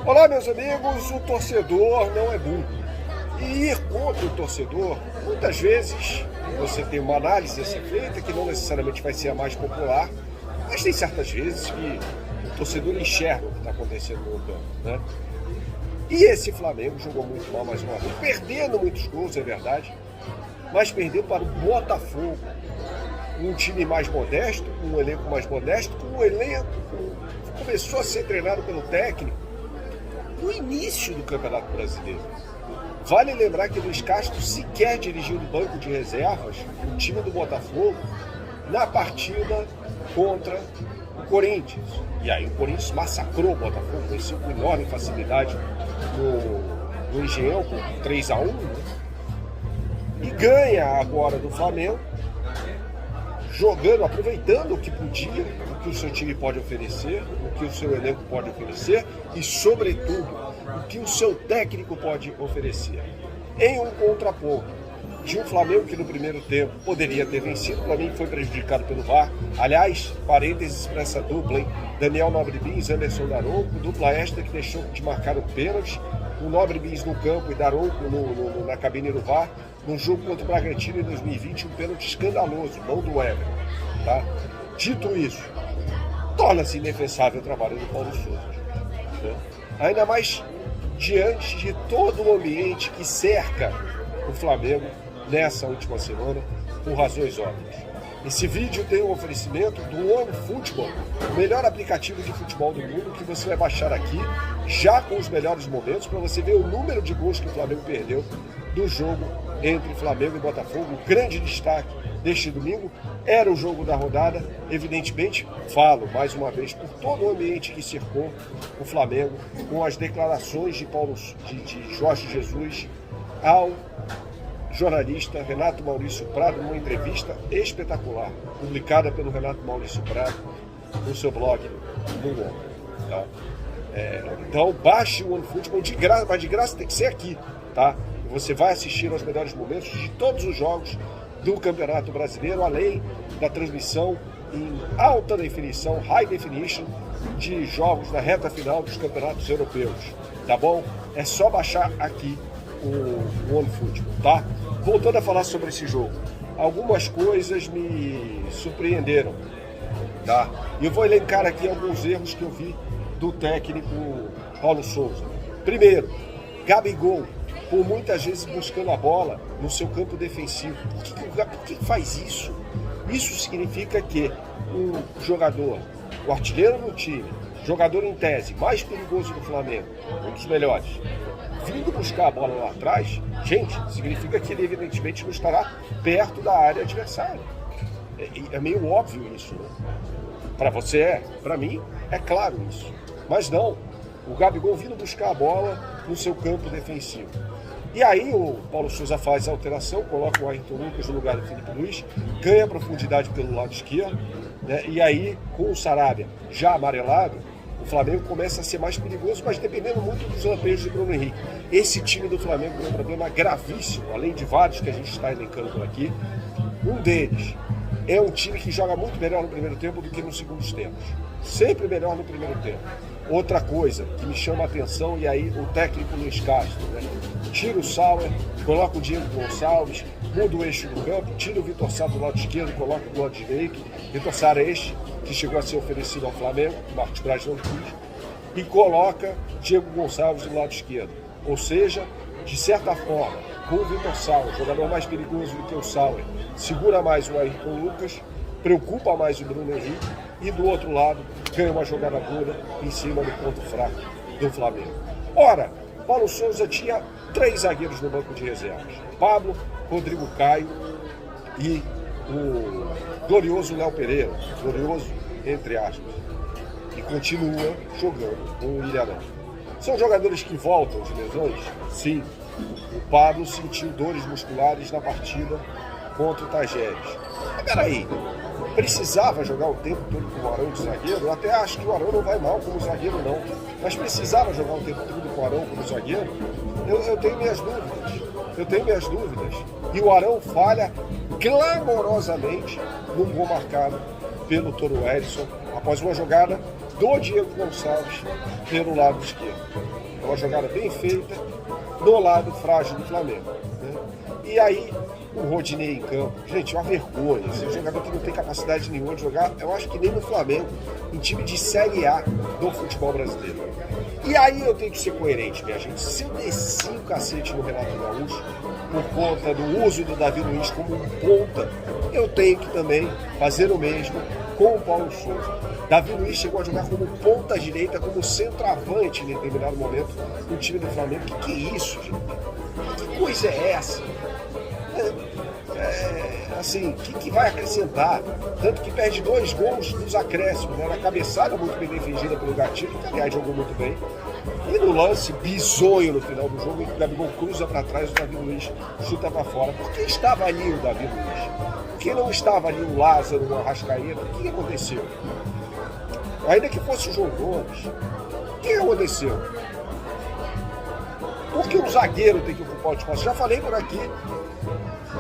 Olá, meus amigos, o torcedor não é burro. E ir contra o torcedor, muitas vezes, você tem uma análise a ser feita que não necessariamente vai ser a mais popular, mas tem certas vezes que o torcedor enxerga o que está acontecendo no campo, né? E esse Flamengo jogou muito mal mais uma vez, perdendo muitos gols, é verdade, mas perdeu para o Botafogo, um time mais modesto, com um elenco mais modesto, com um elenco que começou a ser treinado pelo técnico no início do Campeonato Brasileiro. Vale lembrar que Luiz Castro sequer dirigiu no banco de reservas o time do Botafogo na partida contra o Corinthians. E aí o Corinthians massacrou o Botafogo, venceu com enorme facilidade no Engenhão, com 3-1, né? E ganha agora do Flamengo, jogando, aproveitando o que podia, o que o seu time pode oferecer, o que o seu elenco pode oferecer e, sobretudo, o que o seu técnico pode oferecer. Em um contraponto de um Flamengo que no primeiro tempo poderia ter vencido, para mim foi prejudicado pelo VAR. Aliás, parênteses para essa dupla, hein? Daniel Nobre Bins, Anderson Daronco, dupla esta que deixou de marcar o pênalti, o Nobre Bins no campo e Daronco na cabine do VAR, no jogo contra o Bragantino em 2020, um pênalti escandaloso, mão do Everton, tá? Dito isso, torna-se indefensável o trabalho do Paulo Sousa, né? Ainda mais diante de todo o ambiente que cerca o Flamengo nessa última semana, por razões óbvias. Esse vídeo tem um oferecimento do OneFootball, o melhor aplicativo de futebol do mundo, que você vai baixar aqui, já com os melhores momentos, para você ver o número de gols que o Flamengo perdeu do jogo entre Flamengo e Botafogo. O grande destaque deste domingo era o jogo da rodada. Evidentemente, falo mais uma vez por todo o ambiente que cercou o Flamengo, com as declarações de Jorge Jesus ao jornalista Renato Maurício Prado, numa entrevista espetacular, publicada pelo Renato Maurício Prado no seu blog no UOL. Tá? Então baixe o OneFootball de graça, mas de graça tem que ser aqui, tá? Você vai assistir aos melhores momentos de todos os jogos do Campeonato Brasileiro, além da transmissão em alta definição, high definition, de jogos na reta final dos campeonatos europeus, tá bom? É só baixar aqui o OneFootball, tá? Voltando a falar sobre esse jogo, algumas coisas me surpreenderam, tá? E eu vou elencar aqui alguns erros que eu vi do técnico Paulo Sousa. Primeiro, Gabigol, por muitas vezes buscando a bola no seu campo defensivo. Por que faz isso? Isso significa que um jogador, o artilheiro do time, jogador em tese mais perigoso do Flamengo, um dos melhores, vindo buscar a bola lá atrás, gente, significa que ele evidentemente não estará perto da área adversária. É meio óbvio isso, né? Para você para mim é claro isso. Mas não, o Gabigol vindo buscar a bola no seu campo defensivo. E aí o Paulo Sousa faz a alteração, coloca o Ayrton Lucas no lugar do Felipe Luiz, ganha profundidade pelo lado esquerdo, né? E aí com o Sarabia já amarelado, o Flamengo começa a ser mais perigoso, mas dependendo muito dos lampejos de Bruno Henrique. Esse time do Flamengo tem um problema gravíssimo, além de vários que a gente está elencando por aqui. Um deles é um time que joga muito melhor no primeiro tempo do que nos segundos tempos. Sempre melhor no primeiro tempo. Outra coisa que me chama a atenção, e aí o técnico Luiz Castro, né? Tira o Sauer, coloca o Diego Gonçalves, muda o eixo do campo, tira o Vitor Sá do lado esquerdo, coloca do lado direito. Vitor Sá é este que chegou a ser oferecido ao Flamengo, o Marcos Braz não quis, e coloca Diego Gonçalves do lado esquerdo. Ou seja, de certa forma, com o Vitor Sá, o jogador mais perigoso do que o Sauer, segura mais o Ayrton Lucas, preocupa mais o Bruno Henrique, e do outro lado ganha uma jogada boa em cima do ponto fraco do Flamengo. Ora, Paulo Sousa tinha 3 zagueiros no banco de reservas: Pablo, Rodrigo Caio e o glorioso Léo Pereira, glorioso entre aspas, e continua jogando com o Ilharão. São jogadores que voltam de lesões? Sim. O Pablo sentiu dores musculares na partida contra o Tajeres. Mas peraí, precisava jogar o tempo todo com o Arão de zagueiro? Eu até acho que o Arão não vai mal como zagueiro não, mas precisava jogar o tempo todo com o Arão como zagueiro? Eu tenho minhas dúvidas. E o Arão falha clamorosamente num gol marcado pelo Toro Edson, após uma jogada do Diego Gonçalves pelo lado esquerdo. É uma jogada bem feita do lado frágil do Flamengo, né? E aí, o Rodinei em campo. Gente, é uma vergonha. Esse jogador que não tem capacidade nenhuma de jogar, eu acho que nem no Flamengo, em time de Série A do futebol brasileiro. E aí eu tenho que ser coerente, minha gente. Se eu desci o cacete no Renato Gaúcho por conta do uso do Davi Luiz como um ponta, eu tenho que também fazer o mesmo com o Paulo Souza. Davi Luiz chegou a jogar como ponta direita, como centroavante em determinado momento no time do Flamengo. Que é isso, gente? Que coisa é essa? Assim, o que vai acrescentar? Tanto que perde 2 gols nos acréscimos, né? Na cabeçada muito bem defendida pelo Gatito, que aliás jogou muito bem. E no lance bizonho no final do jogo, em que o Gabigol cruza para trás, o Davi Luiz chuta para fora. Por que estava ali o Davi Luiz? Por que não estava ali o Lázaro, o Arrascaeta? O que aconteceu? Ainda que fosse o João Gomes, o que aconteceu? Por que o zagueiro tem que ocupar o espaço? Já falei por aqui,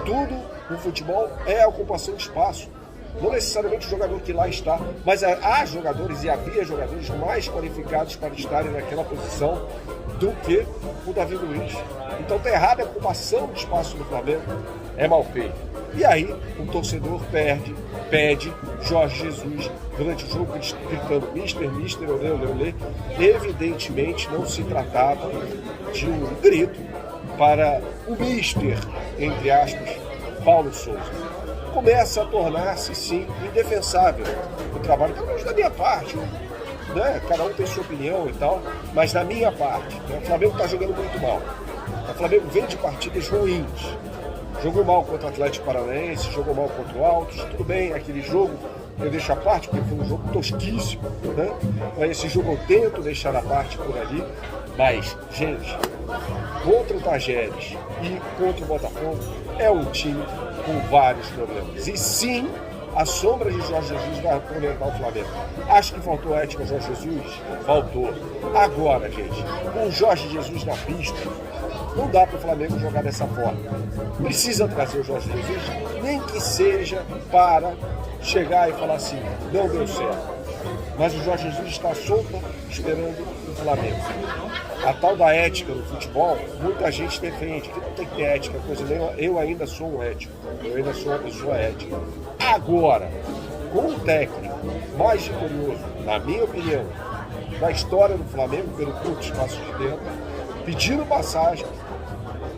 tudo no futebol é a ocupação de espaço. Não necessariamente o jogador que lá está, mas há jogadores e havia jogadores mais qualificados para estarem naquela posição do que o Davi Luiz. Então tá errada a ocupação de espaço do Flamengo, é mal feito. E aí o torcedor pede Jorge Jesus durante o jogo gritando Mister, olê. Evidentemente não se tratava de um grito para o Mister, entre aspas, Paulo Souza. Começa a tornar-se, sim, indefensável o trabalho, pelo menos da minha parte, né? Cada um tem sua opinião e tal, mas da minha parte, né? O Flamengo está jogando muito mal. O Flamengo vem de partidas ruins. Jogou mal contra o Atlético Paranaense, jogou mal contra o Altos, tudo bem, aquele jogo eu deixo à parte, porque foi um jogo tosquíssimo, né? Mas esse jogo eu tento deixar à parte por ali, mas, gente, contra o Tajeres e contra o Botafogo é um time com vários problemas. E sim, a sombra de Jorge Jesus vai atormentar o Flamengo. Acho que faltou ética a Jorge Jesus? Faltou. Agora, gente, com o Jorge Jesus na pista, não dá para o Flamengo jogar dessa forma. Precisa trazer o Jorge Jesus, nem que seja para chegar e falar assim, não deu certo. Mas o Jorge Jesus está solto esperando o Flamengo. A tal da ética no futebol, muita gente defende que não tem que ter ética, coisa nenhuma. Eu ainda sou um ético, eu ainda sou uma pessoa ética. Agora, com o técnico mais vitorioso, na minha opinião, da história do Flamengo, pelo curto espaço de tempo, pedindo passagem,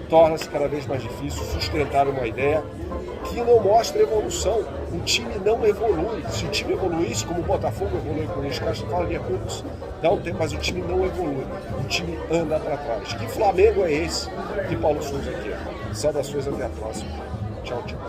torna-se cada vez mais difícil sustentar uma ideia que não mostra evolução. O time não evolui. Se o time evoluísse, como o Botafogo evolui com o Luiz Castro, falaria poucos, dá um tempo, mas o time não evolui. O time anda para trás. Que Flamengo é esse que Paulo Souza quer? Saudações, até a próxima. Tchau, tchau.